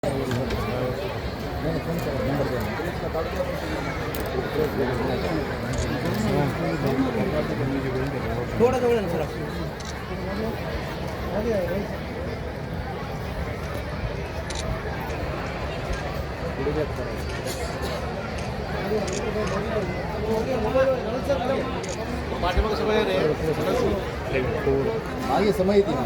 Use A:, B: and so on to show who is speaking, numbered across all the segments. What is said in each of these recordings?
A: थोड़ा जवळ ना सर पाठीमागे सगळे रे
B: मागे समय येते ना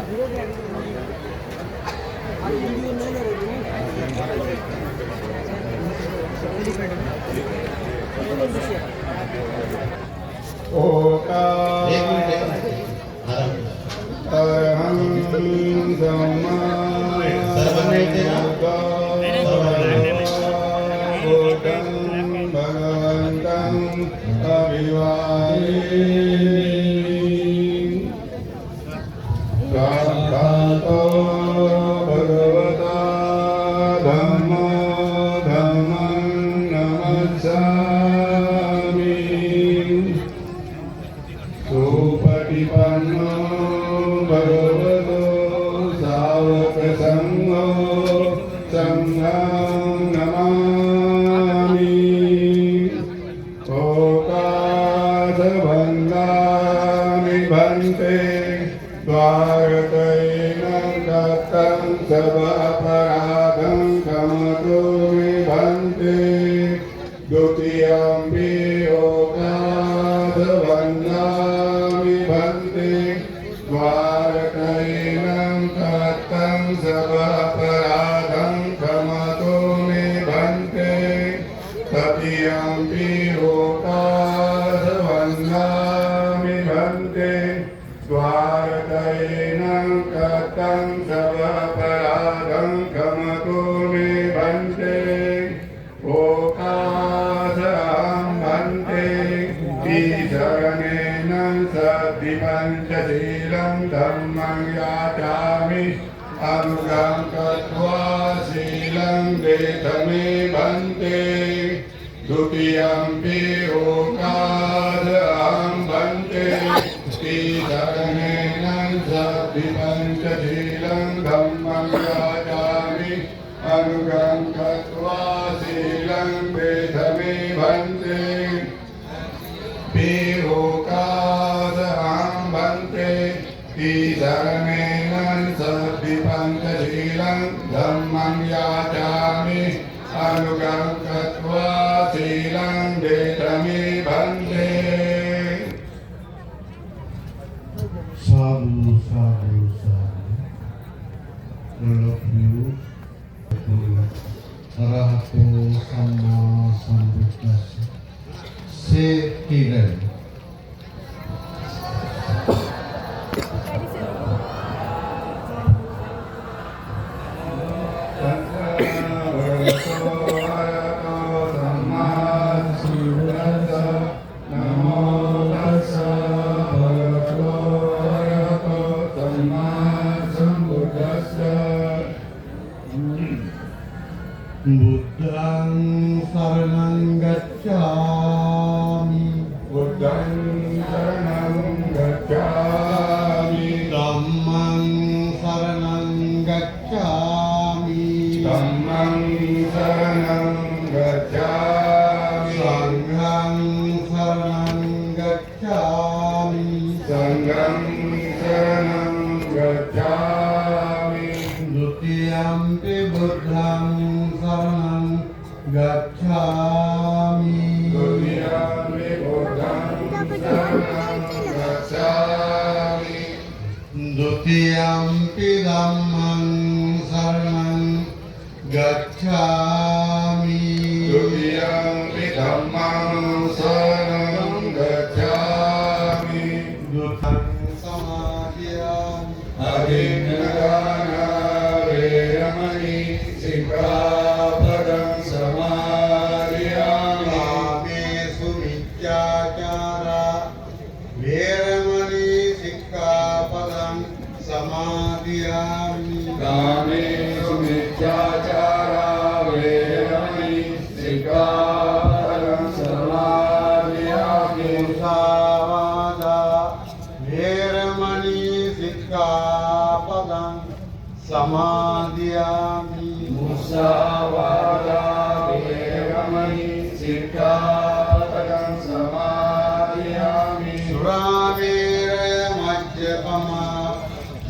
C: समाधियामि मुसा
B: मुसावादा वेरमणि सिक्खापदं समादयामि
C: सुरामेरय मज्जपमा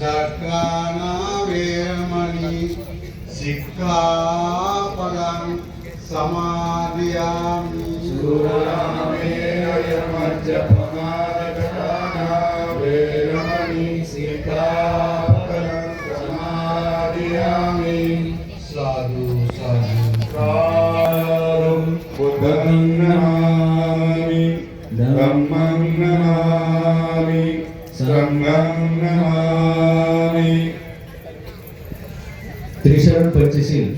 C: जग्गाना वेरमणि सिक्खापदं समादयामि
B: सुरामेरय मज्जपमा जग्गाना वेरमणि सिक्खापदं समादयामि
C: साधु साधु
B: बुद्धं नमामि धम्मं नमामि संघं नमामि।
D: त्रिशरण पंचशील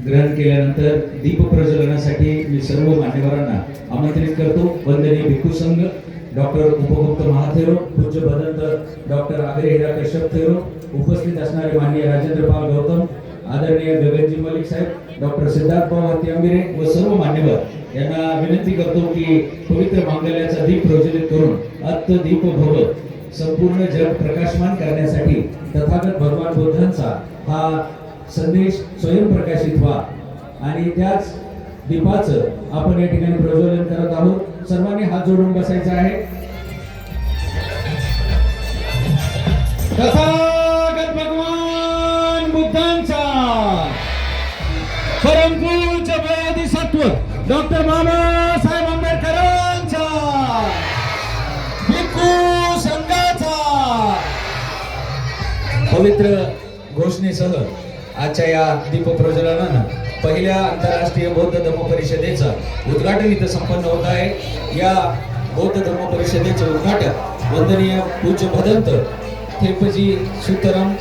D: ग्रहण केल्यानंतर दीप प्रज्वलनासाठी मी सर्व मान्यवरांना आमंत्रित करतो। वंदनीय भिक्खू संघ, डॉक्टर उपगुप्त महाथेरो, पूज्य भदंत डॉक्टर आग्रे हिरा कश्यप थेरो, उपस्थित असणारे माननीय राजेंद्र पाल गौतम, आदरणीय गगनजी मलिक साहेब, डॉक्टर सिद्धार्थ भाऊ हत्यांबिरे व सर्व मान्यवर यांना विनंती करतो की पवित्र मांगल्याचा दीप प्रज्वलित करून अत्त दीप भव संपूर्ण जग प्रकाशमान करण्यासाठी तथागत भगवान बुद्धांचा हा संदेश स्वयंप्रकाशित व्हा आणि त्याच दीपाचं आपण या ठिकाणी प्रज्वलन करत आहोत। सर्वांनी हात जोडून बसायचा आहे। तथागत भगवान बुद्धांचा परमपूज्य बोधिसत्व डॉक्टर बाबासाहेब आंबेडकरांचा भिक्खू संघाचा पवित्र घोषणेसह आजच्या या दीप प्रज्वलनानं पहिल्या आंतरराष्ट्रीय बौद्ध धम्म परिषदेचं उद्घाटन इथं संपन्न होत आहे। या बौद्ध धम्म परिषदेचे उद्घाटन वंदनीय पूज्य भदंत थेपजी सुतराम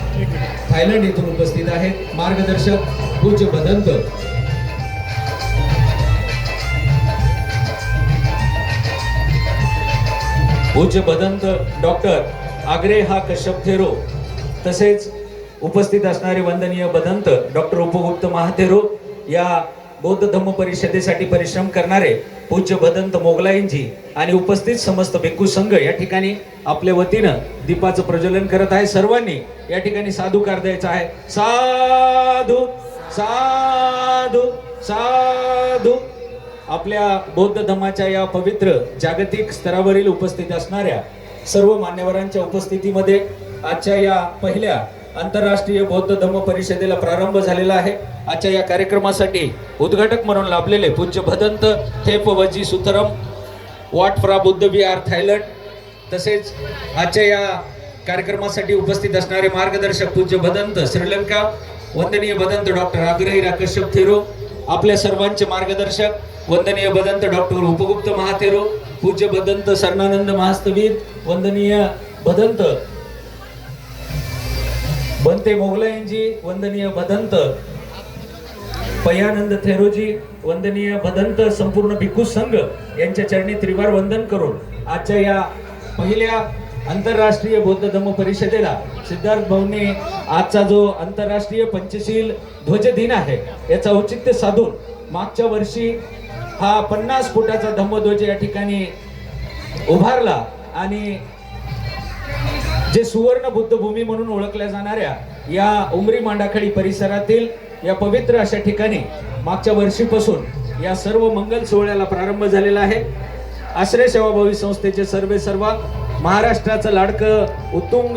D: थायलंड येथून उपस्थित आहेत। मार्गदर्शक पूज्य भदंत डॉक्टर आग्रे हा कश्यप थेरो, तसेच उपस्थित असणारे वंदनीय भदंत डॉक्टर उपगुप्त महाथेरो, या बौद्ध धम्म परिषदेसाठी परिश्रम करणारे पूज्य भदंत मोगलाईंजी आणि उपस्थित समस्त भिक्खू संघ या ठिकाणी आपल्या वतीनं दीपाचं प्रज्वलन करत आहे। सर्वांनी या ठिकाणी साधुकार द्यायचा आहे। साधू साधू साधू। आपल्या बौद्ध धम्माच्या या पवित्र जागतिक स्तरावरील उपस्थित असणाऱ्या सर्व मान्यवरांच्या उपस्थितीमध्ये आजच्या या पहिल्या आंतरराष्ट्रीय बौद्ध धम्म परिषदेला प्रारंभ झालेला आहे। आजच्या या कार्यक्रमासाठी उद्घाटक म्हणून लाभलेले पूज्य भदंत थेपजी सुतराम, वाटफ्रा बुद्ध विहार थायलंड, तसेच आजच्या या कार्यक्रमासाठी उपस्थित असणारे मार्गदर्शक पूज्य भदंत श्रीलंका, वंदनीय भदंत डॉक्टर आग्रे हिरा कश्यप थेरो, आपल्या सर्वांचे मार्गदर्शक वंदनीय भदंत डॉक्टर उपगुप्त महाथेरो, पूज्य भदंत शरणानंद महास्तवीर, वंदनीय भदंत बनते मोगलाईंजी, वंदनीय भदंत पयानंद थेरोजी, वंदनीय भदंत संपूर्ण भिक्खू संघ यांच्या चरणी त्रिवार वंदन करून आजच्या या पहिल्या आंतरराष्ट्रीय बौद्ध धम्म परिषदेला सिद्धार्थ भाऊने आजचा जो आंतरराष्ट्रीय पंचशील ध्वज दिन आहे याचा औचित्य साधून मागच्या वर्षी हा 50 फुटाचा धम्मध्वज या ठिकाणी उभारला आणि जे सुवर्ण बुद्धभूमी म्हणून ओळखल्या जाणाऱ्या या उमरी मांडाखळी परिसरातील या पवित्र अशा ठिकाणी मागच्या वर्षीपासून या सर्व मंगल सोहळ्याला प्रारंभ झालेला आहे। आश्रय सेवाभावी संस्थेचे सर्वेसर्वा महाराष्ट्राचं लाडकं उत्तुंग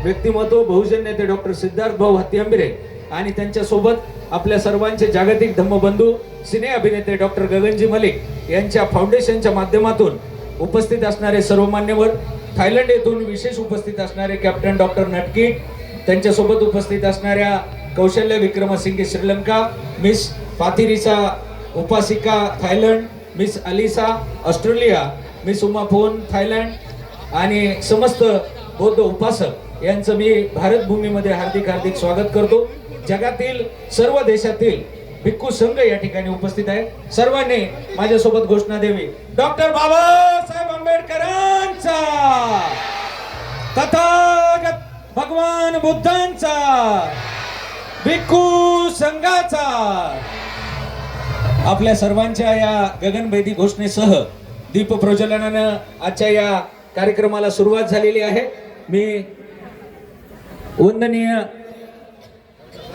D: व्यक्तिमत्व बहुजन नेते डॉक्टर सिद्धार्थ भाऊ हत्यांबिरे आणि त्यांच्यासोबत आपल्या सर्वांचे जागतिक धम्मबंधू सिने अभिनेते डॉक्टर गगनजी मलिक यांच्या फाउंडेशनच्या माध्यमातून उपस्थित असणारे सर्व मान्यवर, थायलंड येथून विशेष उपस्थित असणारे कॅप्टन डॉक्टर नटकी, त्यांच्यासोबत उपस्थित असणाऱ्या कौशल्य विक्रमसिंगे श्रीलंका, मिस फाथिरिसा उपासिका Thailand, Miss Alisa Australia, Miss Umaphon Thailand आणि समस्त बौद्ध उपासक यांचं मी भारत भूमीमध्ये हार्दिक हार्दिक स्वागत करतो। जगातील सर्व देशातील भिक्खू संघ या ठिकाणी उपस्थित आहे। सर्वांनी माझ्यासोबत घोषणा द्यावी। डॉक्टर बाबासाहेब आंबेडकरांचा, तथागत भगवान बुद्धांचा, भिक्खू संघाचा। आपल्या सर्वांच्या या गगनभेदी घोषणेसह दीप प्रज्वलनानं आजच्या या कार्यक्रमाला सुरुवात झालेली आहे। मी वंदनीय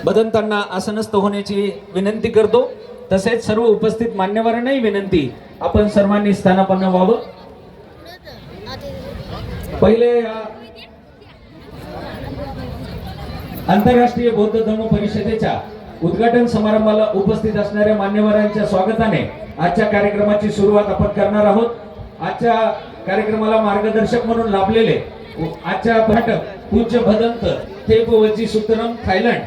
D: बदंतांना आसनस्थ होण्याची विनंती करतो. तसेच सर्व उपस्थित मान्यवरांनाही विनंती, आपण सर्वांनी स्थानापन्न व्हावं. पहिले आंतरराष्ट्रीय बौद्ध धम्म परिषदेच्या उद्घाटन समारंभाला उपस्थित असणाऱ्या मान्यवरांच्या स्वागताने आजच्या कार्यक्रमाची सुरुवात आपण करणार आहोत. आजच्या कार्यक्रमाला मार्गदर्शक म्हणून लाभलेले आजच्या पाठक पूज्य भदंत थेपवजी सुतरम थायलंड,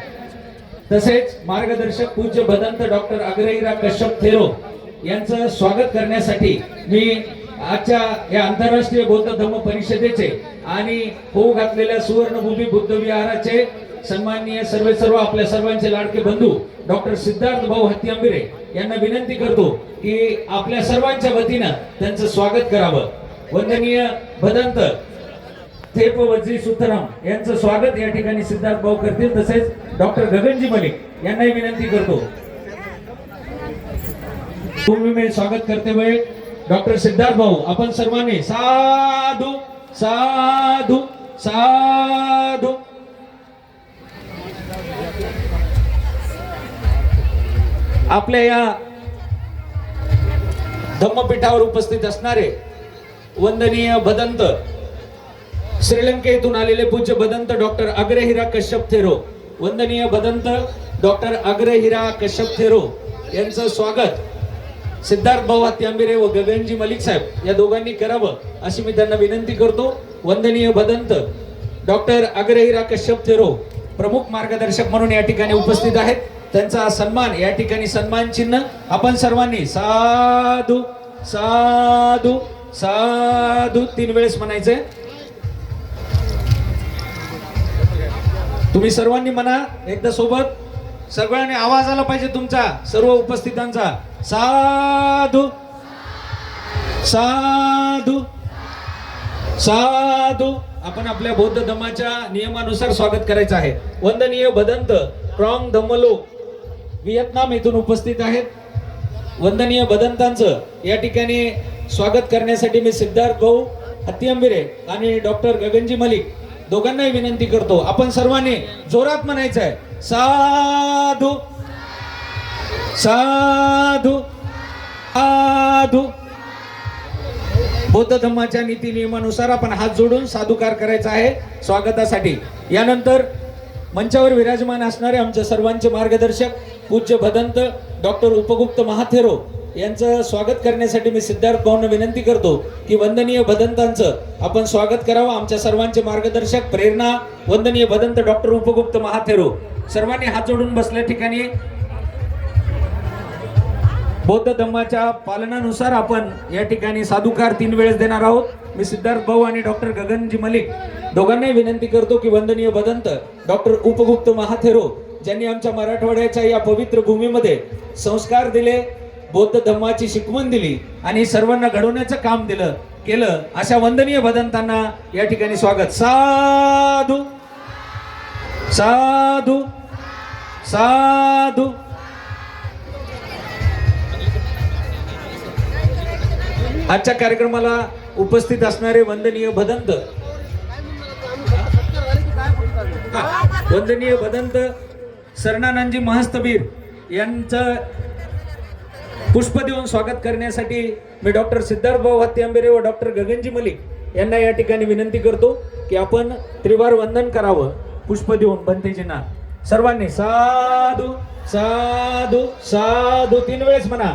D: तसेच मार्गदर्शक पूज्य भदंत डॉक्टर अग्रहिरा कश्यप थेरो यांचं स्वागत करण्यासाठी मी आजच्या या आंतरराष्ट्रीय बौद्ध धम्म परिषदेचे आणि होऊ घातलेल्या सुवर्णभूमी बुद्ध विहाराचे सन्माननीय सर्व आपल्या सर्वांचे लाडके बंधू डॉक्टर सिद्धार्थ भाऊ हत्तीआंबिरे यांना विनंती करतो की आपल्या सर्वांच्या वतीनं त्यांचं स्वागत करावं. वंदनीय भदंत थेपवजी सुतराम यांचं स्वागत या ठिकाणी सिद्धार्थ भाऊ करतील. तसेच डॉक्टर गगनजी मलिक यांनाही विनंती करतो. तुम्ही मी स्वागत करते वेळ डॉक्टर सिद्धार्थ भाऊ, आपण सर्वांनी साधू साधू साधू. आपल्या या धम्मपीठावर उपस्थित असणारे वंदनीय भदंत श्रीलंकेतून आलेले पूज्य भदंत डॉक्टर अग्रहिरा कश्यप थेरो, वंदनीय भदंत डॉक्टर अग्रहिरा कश्यप थेरो यांचं स्वागत सिद्धार्थ भाऊ हत्तीआंबिरे व गगनजी मलिक साहेब या दोघांनी करावं अशी मी त्यांना विनंती करतो. वंदनीय भदंत डॉक्टर अग्रहिरा कश्यप थेरो प्रमुख मार्गदर्शक म्हणून या ठिकाणी उपस्थित आहेत. त्यांचा सन्मान या ठिकाणी सन्मान चिन्ह आपण सर्वांनी साधू साधू साधू 3 वेळेस म्हणायचंय. तुम्ही सर्वांनी म्हणा एकदा सोबत, सगळ्यांनी आवाज आला पाहिजे तुमचा सर्व उपस्थितांचा. साधू साधू साधू. आपण आपल्या बौद्ध धम्माच्या नियमानुसार स्वागत करायचं आहे. वंदनीय भदंत ट्रॉंग धम्मलो व्हिएतनाम येथून उपस्थित आहेत. वंदनीय भदंतांचं या ठिकाणी स्वागत करण्यासाठी मी सिद्धार्थ भाऊ हत्तीआंबिरे आणि डॉक्टर गगनजी मलिक दोघांनाही विनंती करतो. आपण सर्वांनी जोरात म्हणायचं आहे साधू साधू साधू. बौद्ध धम्माच्या नीती नियमानुसार आपण हात जोडून साधुकार करायचा आहे स्वागतासाठी. यानंतर मंचावर विराजमान असणारे आमच्या सर्वांचे मार्गदर्शक पूज्य भदंत डॉक्टर उपगुप्त महाथेरो यांचं स्वागत करण्यासाठी मी सिद्धार्थ भाऊंना विनंती करतो की वंदनीय भदंतांचं आपण स्वागत करावं. आमच्या सर्वांचे मार्गदर्शक प्रेरणा वंदनीय भदंत डॉक्टर उपगुप्त महाथेरो. सर्वांनी हात जोडून बसल्या ठिकाणी बौद्ध धम्माच्या पालनानुसार आपण या ठिकाणी साधुकार 3 वेळेस देणार आहोत. मी सिद्धार्थ भाऊ आणि डॉक्टर गगनजी मलिक दोघांनाही विनंती करतो की वंदनीय भदंत डॉक्टर उपगुप्त महाथेरो ज्यांनी आमच्या मराठवाड्याच्या या पवित्र भूमीमध्ये संस्कार दिले, बौद्ध धम्माची शिकवण दिली आणि सर्वांना घडवण्याचं काम केलं अशा वंदनीय भदंतांना या ठिकाणी स्वागत. साधू साधू साधू. आजच्या कार्यक्रमाला उपस्थित असणारे वंदनीय भदंत सरणानंदजी महस्तबीर यांचं पुष्प देऊन स्वागत करण्यासाठी मी डॉक्टर सिद्धार्थ भाऊ हत्तीआंबिरे व डॉक्टर गगनजी मलिक यांना या ठिकाणी विनंती करतो की आपण त्रिवार वंदन करावं पुष्प देऊन बनतेजींना. सर्वांनी साधू साधू साधू 3 वेळेस म्हणा.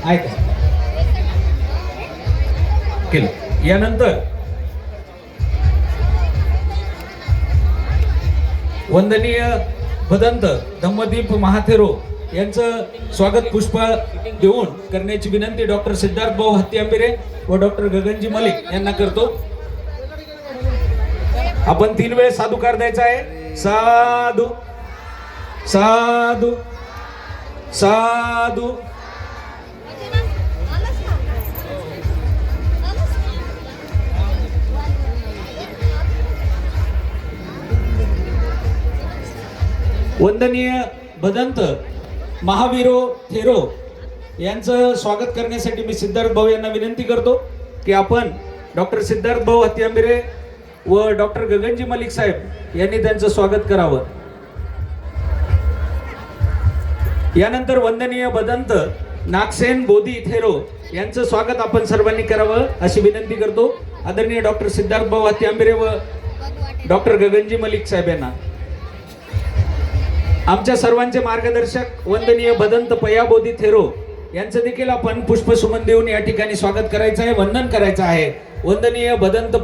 D: ऐका केलं. यानंतर वंदनीय भदंत धम्मदीप महाथेरो यांचं स्वागत पुष्प देऊन करण्याची विनंती डॉक्टर सिद्धार्थ भाऊ हत्तीआंबिरे व डॉक्टर गगनजी मलिक यांना करतो. आपण 3 वेळेस साधुकार द्यायचा आहे. साधू साधू साधू. वंदनीय भदंत महावीरो थेरो यांचं स्वागत करण्यासाठी मी सिद्धार्थ भाऊ यांना विनंती करतो की आपण डॉक्टर सिद्धार्थ भाऊ हत्यांबिरे व डॉक्टर गगनजी मलिक साहेब यांनी त्यांचं स्वागत करावं. यानंतर वंदनीय भदंत नागसेन बोधी थेरो यांचं स्वागत आपण सर्वांनी करावं अशी विनंती करतो. आदरणीय डॉक्टर सिद्धार्थ भाऊ हत्यांबिरे व डॉक्टर गगनजी मलिक साहेब यांना. आमच्या सर्वांचे मार्गदर्शक वंदनीय भदंत पयाबोधी थेरो यांचं देखील आपण पुष्पसुमन देऊन या ठिकाणी स्वागत करायचं आहे, वंदन करायचं आहे. वंदनीय भदंत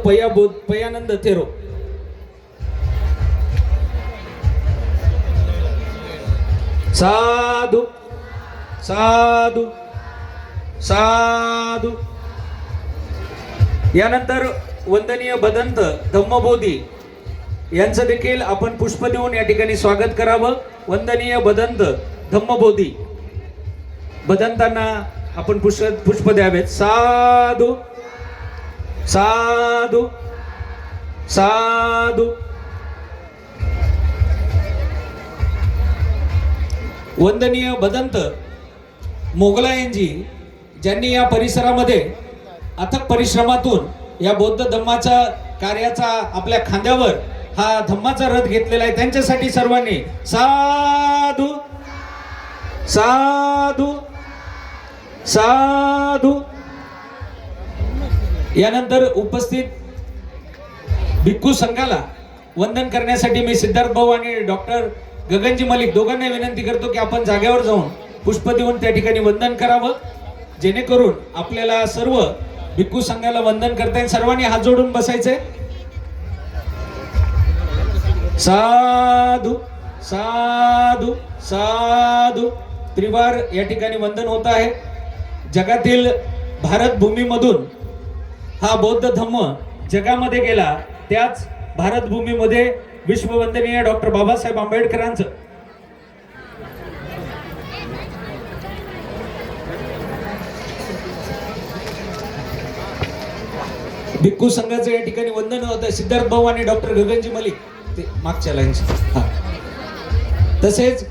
D: पयानंद थेरो. साधु साधु साधु. यानंतर वंदनीय भदंत धम्मबोधी यांचं देखील आपण पुष्प देऊन या ठिकाणी स्वागत करावं. वंदनीय भदंत धम्मबोधी भदंतांना आपण पुष्प द्यावेत. साधु साधु साधु. वंदनीय भदंत मोगलायनजी ज्यांनी या परिसरामध्ये अथक परिश्रमातून या बौद्ध धम्माच्या कार्याचा आपल्या खांद्यावर हा धम्माचा रथ घेतलेला आहे, त्यांच्यासाठी सर्वांनी साधू साधू साधू. यानंतर उपस्थित भिक्खू संघाला वंदन करण्यासाठी मी सिद्धार्थ भाऊ आणि डॉक्टर गगनजी मलिक दोघांना विनंती करतो की आपण जागेवर जाऊन पुष्प देऊन त्या ठिकाणी वंदन करावं, जेणेकरून आपल्याला सर्व भिक्खू संघाला वंदन करता येईल. सर्वांनी हात जोडून बसायचे. साधू साधू साधू. त्रिवार या ठिकाणी वंदन होत आहे. जगातील भारत भूमीमधून हा बौद्ध धम्म जगामध्ये गेला, त्याच भारत भूमीमध्ये विश्ववंदनीय डॉक्टर बाबासाहेब आंबेडकरांचं भिक्खू संघाचं या ठिकाणी वंदन होतं. सिद्धार्थ भाऊ आणि डॉक्टर गगनजी मलिक ते मागच्या लाईनचे. तसेच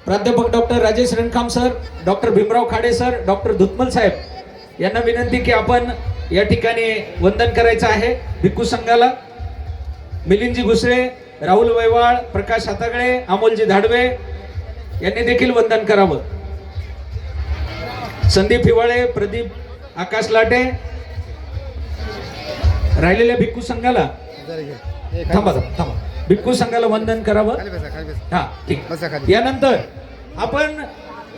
D: प्राध्यापक doctor Rajesh Rankham sir, doctor Bhimrao Khade sir, doctor Dhutmal साहेब यांना विनंती की आपण या ठिकाणी वंदन करायचं आहे भिक्खू संघाला. मिलिंदजी घुसळे, राहुल वैवाळ, प्रकाश हातागळे, अमोलजी धाडवे यांनी देखील वंदन करावं. संदीप हिवाळे, प्रदीप आकाश लाटे. राहिलेल्या भिक्खू संघाला थांबा थांबा भिक्खू संघाला वंदन करावं. हा ठीक. यानंतर आपण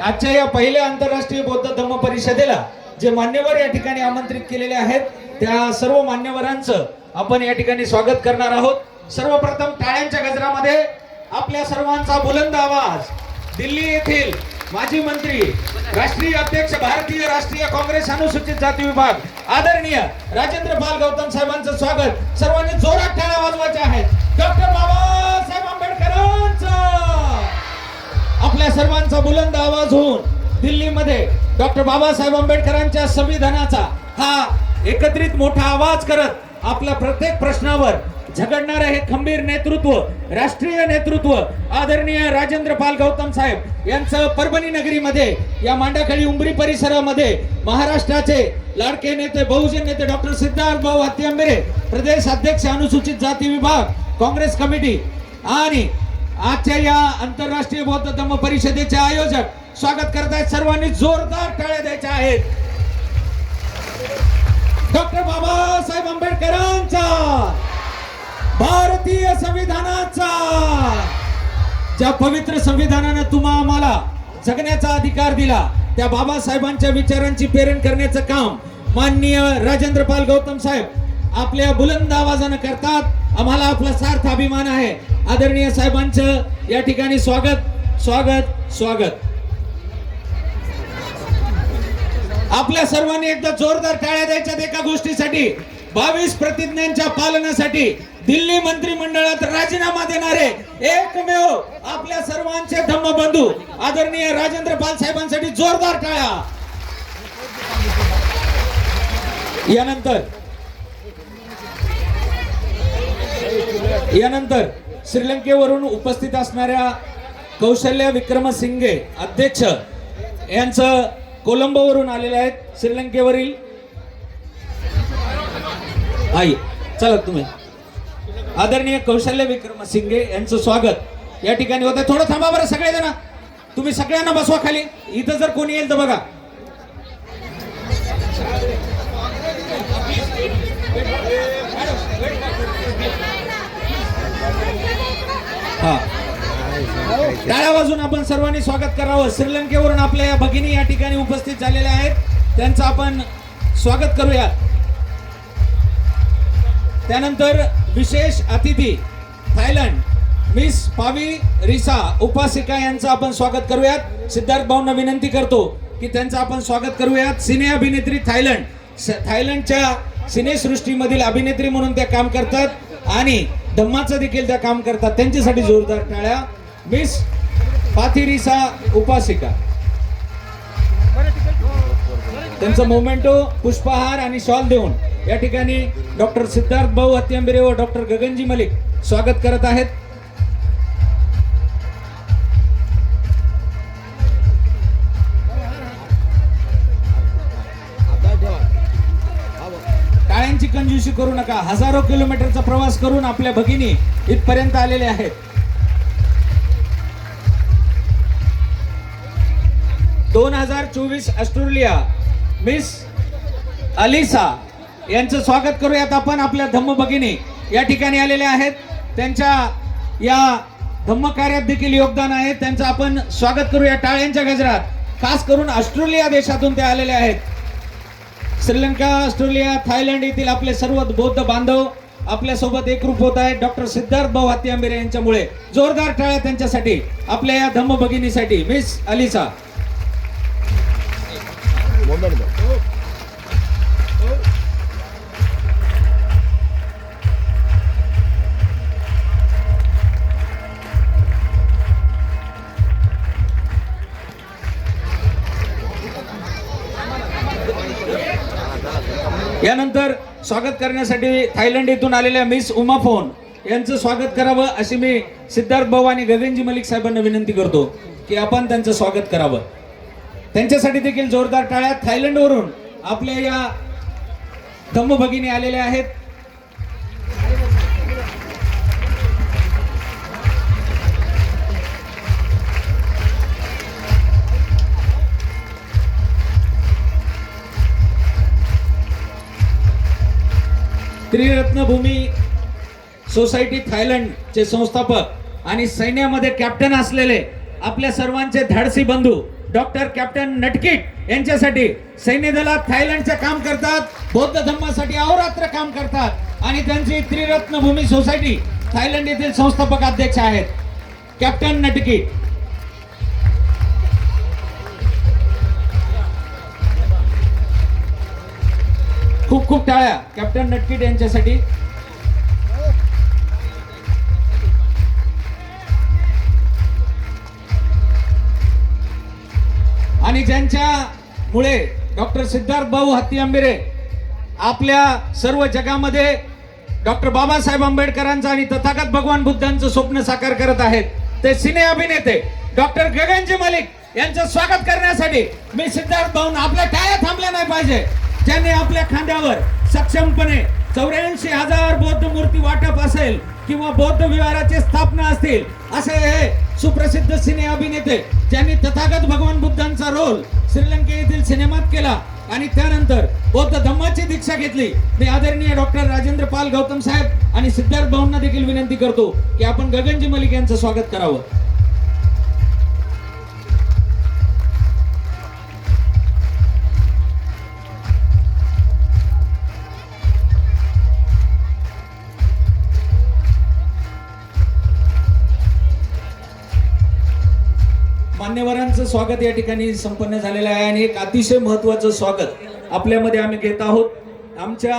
D: आजच्या या पहिल्या आंतरराष्ट्रीय बौद्ध धम्म परिषदेला जे मान्यवर या ठिकाणी आमंत्रित केलेले आहेत त्या सर्व मान्यवरांचं आपण या ठिकाणी स्वागत करणार आहोत. सर्वप्रथम टाळ्यांच्या गजरामध्ये आपल्या सर्वांचा बुलंद आवाज. दिल्ली येथील माजी मंत्री, राष्ट्रीय अध्यक्ष, भारतीय राष्ट्रीय काँग्रेस अनुसूचित जाती विभाग आदरणीय राजेंद्र पाल गौतम साहेबांचं स्वागत. सर्वांनी जोरात टाळ्या वाजवायच्या आहेत. डॉक्टर बाबासाहेब आंबेडकरांचा आपल्या सर्वांचा बुलंद आवाज होऊन दिल्लीमध्ये डॉक्टर बाबासाहेब आंबेडकरांच्या संविधानाचा हा एकत्रित मोठा आवाज करत आपल्या प्रत्येक प्रश्नावर झगडणारे हे खंबीर नेतृत्व, राष्ट्रीय नेतृत्व आदरणीय राजेंद्र पाल गौतम साहेब यांचं परभणी नगरीमध्ये या मांडाखळी उंबरी परिसरामध्ये महाराष्ट्राचे लाडके नेते, बहुजन नेते डॉक्टर सिद्धार्थ भाऊ हत्यांबिरे, प्रदेश अध्यक्ष अनुसूचित जाती विभाग काँग्रेस कमिटी आणि आजच्या या आंतरराष्ट्रीय बौद्ध धम्म परिषदेचे आयोजक स्वागत करत आहेत. सर्वांनी जोरदार टाळ्या द्यायच्या आहेत. डॉक्टर बाबासाहेब आंबेडकरांचा, भारतीय संविधानाचा, ज्या पवित्र संविधानानं तुम्हा आम्हाला जगण्याचा अधिकार दिला त्या बाबासाहेबांच्या विचारांची प्रेरण करण्याचं काम माननीय राजेंद्र पाल गौतम साहेब आपल्या बुलंद आवाजानं करतात. आम्हाला आपला सार्थ अभिमान आहे. आदरणीय साहेबांचं या ठिकाणी स्वागत स्वागत स्वागत. आपल्या सर्वांनी एकदा जोरदार टाळ्या द्यायच्यात एका गोष्टीसाठी. 22 प्रतिज्ञांच्या पालनासाठी दिल्ली मंत्रिमंडळात राजीनामा देणारे एकमेव आपल्या सर्वांचे धम्मबंधू आदरणीय राजेंद्र पाल साहेबांसाठी जोरदार टाळ्या. यानंतर श्रीलंकेवरून उपस्थित असणाऱ्या कौशल्य विक्रमसिंगे अध्यक्ष यांचं कोलंबोवरून आलेले आहेत, श्रीलंकेवरील. आई चला तुम्ही. आदरणीय कौशल्य विक्रमसिंगे यांचं स्वागत या ठिकाणी होतं. थोडं थांबा बरं सगळेजण, तुम्ही सगळ्यांना बसवा खाली. इथं जर कोणी येईल तर बघा. हा, टाळ्या वाजून आपण सर्वांनी स्वागत करावं. श्रीलंकेवरून आपल्या या भगिनी या ठिकाणी उपस्थित झालेल्या आहेत, त्यांचं आपण स्वागत करूया. त्यानंतर विशेष अतिथी थायलंड मिस पावी रिसा उपासिका यांचं आपण स्वागत करूयात. सिद्धार्थ भाऊंना विनंती करतो की त्यांचं आपण स्वागत करूयात. सिने अभिनेत्री थायलंडच्या सिनेसृष्टीमधील अभिनेत्री म्हणून त्या काम करतात आणि धम्माचं देखील त्या काम करतात. त्यांच्यासाठी जोरदार टाळ्या. मिस पाथिरिसा उपासिका, त्यांचं मोमेंटो, पुष्पहार आणि शॉल देऊन या ठिकाणी डॉक्टर सिद्धार्थ भाऊ हत्यांबिरे व डॉक्टर गगनजी मलिक स्वागत करत आहेत. टाळ्यांची कंजूसी करू नका. हजारो किलोमीटरचा प्रवास करून आपल्या भगिनी इथपर्यंत आलेले आहेत. 2024 ऑस्ट्रेलिया मिस अलिसा यांचं स्वागत करूयात आपण. आपल्या धम्म भगिनी या ठिकाणी आलेल्या आहेत, त्यांच्या या धम्म कार्यात देखील योगदान आहे, त्यांचं आपण स्वागत करूया टाळ्यांच्या गजरात. खास करून ऑस्ट्रेलिया देशातून ते आलेले आहेत. श्रीलंका, ऑस्ट्रेलिया, थायलंड येथील आपले सर्व बौद्ध बांधव आपल्या सोबत एकरूप होत आहेत डॉक्टर सिद्धार्थ भाऊ हत्यांबिरे यांच्यामुळे. जोरदार टाळ्या त्यांच्यासाठी, आपल्या या धम्म भगिनीसाठी. Miss Alisa. यानंतर स्वागत करण्यासाठी थायलंड येथून आलेल्या मिस उमाफोन यांचं स्वागत करावं अशी मी सिद्धार्थ भाऊ आणि गगनजी मलिक साहेबांना विनंती करतो की आपण त्यांचं स्वागत करावं. त्यांच्यासाठी देखील जोरदार टाळ्या. थायलंडवरून आपल्या या धम्म भगिनी आलेल्या आहेत. त्रिरत्नभूमी सोसायटी थायलंडचे संस्थापक आणि सैन्यामध्ये कॅप्टन असलेले आपल्या सर्वांचे धाडसी बंधू डॉक्टर कॅप्टन नटकिट यांच्यासाठी सैन्य दलात थायलंडचे काम करतात, बौद्ध धम्मासाठी अहोरात्र काम करतात आणि त्यांची त्रिरत्नभूमी सोसायटी थायलंड येथील संस्थापक अध्यक्ष आहेत कॅप्टन नटकिट. खूप खूप टाळ्या कॅप्टन नटकिट यांच्यासाठी. आणि ज्यांच्यामुळे डॉक्टर सिद्धार्थ भाऊ हत्यांबिरे आपल्या सर्व जगामध्ये डॉक्टर बाबासाहेब आंबेडकरांचं आणि तथागत भगवान बुद्धांचं स्वप्न साकार करत आहेत, ते सिने अभिनेते डॉक्टर गगनजी मलिक यांचं स्वागत करण्यासाठी मी सिद्धार्थ भाऊ. आपल्या टाळ्या थांबल्या नाही पाहिजे. ज्यांनी आपल्या खांद्यावर सक्षमपणे 84,000 बौद्ध मूर्ती वाटप असेल किंवा बौद्ध विहाराची स्थापना असतील, असे हे सुप्रसिद्ध सिने अभिनेते ज्यांनी तथागत भगवान बुद्धांचा रोल श्रीलंके येथील सिनेमात केला आणि त्यानंतर बौद्ध धम्माची दीक्षा घेतली. मी आदरणीय डॉक्टर राजेंद्र पाल गौतम साहेब आणि सिद्धार्थ भाऊंना देखील विनंती करतो की आपण गगनजी मलिक यांचं स्वागत करावं. मान्यवरांचं स्वागत या ठिकाणी संपन्न झालेलं आहे आणि एक अतिशय महत्त्वाचं स्वागत आपल्यामध्ये आम्ही घेत आहोत. आमच्या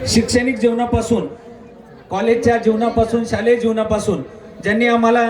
D: शैक्षणिक जीवनापासून, कॉलेजच्या जीवनापासून, शालेय जीवनापासून ज्यांनी आम्हाला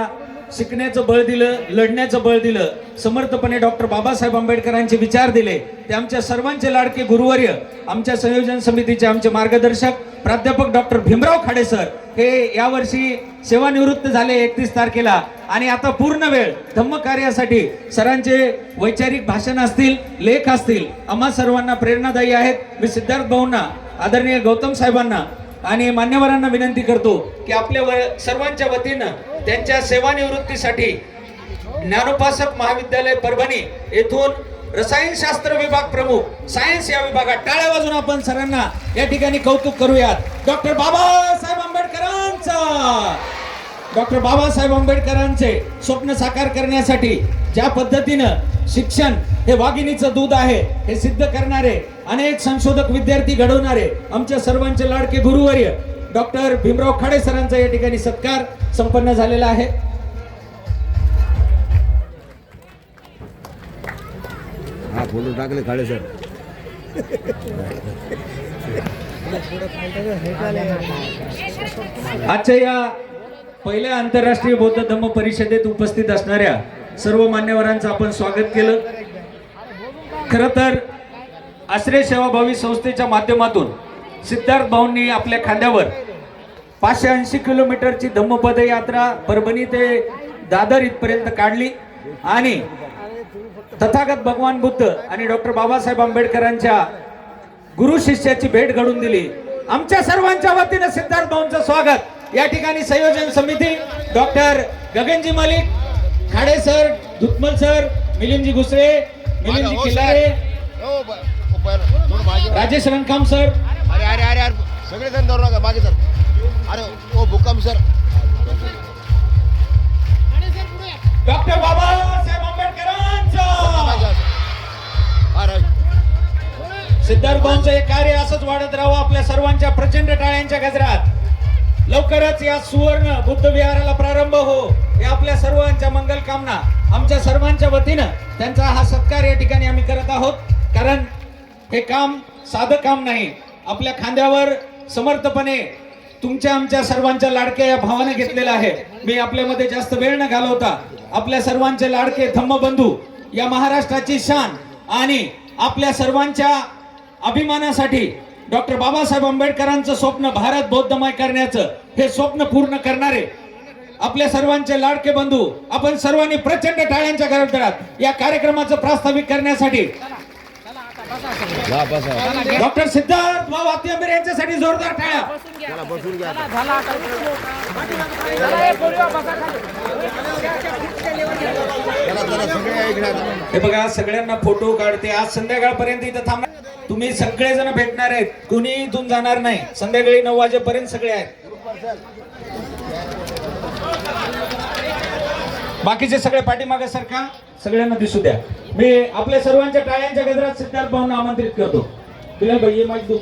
D: शिकण्याचं बळ दिलं, लढण्याचं बळ दिलं, समर्थपणे डॉक्टर बाबासाहेब आंबेडकरांचे विचार दिले, ते आमच्या सर्वांचे लाडके गुरुवर्य, आमच्या संयोजन समितीचे आमचे मार्गदर्शक प्राध्यापक डॉक्टर भीमराव खाडे सर हे यावर्षी सेवानिवृत्त झाले 31 तारखेला आणि आता पूर्ण वेळ धम्म कार्यासाठी सरांचे वैचारिक भाषण असतील, लेख असतील, आम्हा सर्वांना प्रेरणादायी आहेत. मी सिद्धार्थ भाऊंना, आदरणीय गौतम साहेबांना आणि मान्यवरांना विनंती करतो की आपल्या सर्वांच्या वतीनं त्यांच्या सेवानिवृत्तीसाठी ज्ञानोपासक महाविद्यालय परभणी येथून रसायनशास्त्र विभाग प्रमुख सायन्स या विभागात टाळ्या वाजून आपण सरांना या ठिकाणी कौतुक करूयात. डॉक्टर बाबासाहेब आंबेडकरांचे स्वप्न साकार करण्यासाठी ज्या पद्धतीनं शिक्षण हे वाघिणीचं दूध आहे हे सिद्ध करणारे अनेक संशोधक विद्यार्थी घडवणारे आमच्या सर्वांचे लाडके गुरुवर्य डॉक्टर भीमराव खाडे सरांचा या ठिकाणी सत्कार संपन्न झालेला आहे.
A: हा फोटो टाकले खाडे सर.
D: आजच्या या पहिल्या आंतरराष्ट्रीय बौद्ध धम्म परिषदेत उपस्थित असणाऱ्या सर्व मान्यवरांचं आपण स्वागत केलं. खरं तर आश्रय सेवाभावी संस्थेच्या माध्यमातून सिद्धार्थ भाऊंनी आपल्या खांद्यावर 580 किलोमीटरची धम्म पदयात्रा परभणी ते दादर इथपर्यंत काढली आणि तथागत भगवान बुद्ध आणि डॉक्टर बाबासाहेब आंबेडकरांच्या गुरु शिष्याची भेट घडून दिली. आमच्या सर्वांच्या वतीने सिद्धार्थ भाऊंचं स्वागत. या ठिकाणी संयोजन समिती doctor Gaganji Malik, Khade sir, Dhutmal sir, Milindji Ghusare, Milindji Killare, Rajesh Rangkam sir,
A: अरे अरे अरे अरे सगळे जण धरू नका मागे सर. अरे ओ भूकंप सर.
D: डॉक्टर बाबासाहेब आंबेडकरांचं सिद्धार्थ भाऊंचं हे कार्य असंच वाढत राहावं आपल्या सर्वांच्या प्रचंड टाळ्यांच्या गजरात. लवकरच या सुवर्ण बुद्ध विहाराला प्रारंभ हो हे आपल्या सर्वांच्या मंगल कामना. आमच्या सर्वांच्या वतीनं त्यांचा हा सत्कार या ठिकाणी आम्ही करत आहोत. कारण हे काम साधं काम नाही. आपल्या खांद्यावर समर्थपणे तुमच्या आमच्या सर्वांच्या लाडक्या या भावाने घेतलेलं आहे. मी आपल्यामध्ये जास्त वेळ न घालवता आपल्या सर्वांचे लाडके धम्मबंधू, या महाराष्ट्राची शान आणि आपल्या सर्वांच्या अभिमानासाठी डॉक्टर बाबासाहेब आंबेडकरांचं स्वप्न भारत बौद्धमय करण्याचं हे स्वप्न पूर्ण करणारे आपल्या सर्वांचे लाडके बंधू, आपण सर्वांनी प्रचंड टाळ्यांच्या गडगडात या कार्यक्रमाचं प्रास्ताविक करण्यासाठी डॉक्टर सिद्धार्थ भाऊ आत्यांबेर यांच्यासाठी जोरदार टाळ्या. हे बघा सगळ्यांना फोटो काढते. आज संध्याकाळपर्यंत इथं थांबणार. तुम्ही सगळेजण भेटणार आहेत, कुणी इथून जाणार नाही. संध्याकाळी 9 वाजेपर्यंत सगळे आहेत. बाकीचे सगळे पाठीमागे सरका, सगळ्यांना दिसू द्या. मी आपल्या सर्वांच्या टाळ्यांच्या गजरात सिद्धार्थ भाऊंना आमंत्रित करतो. तुला भैया माहिती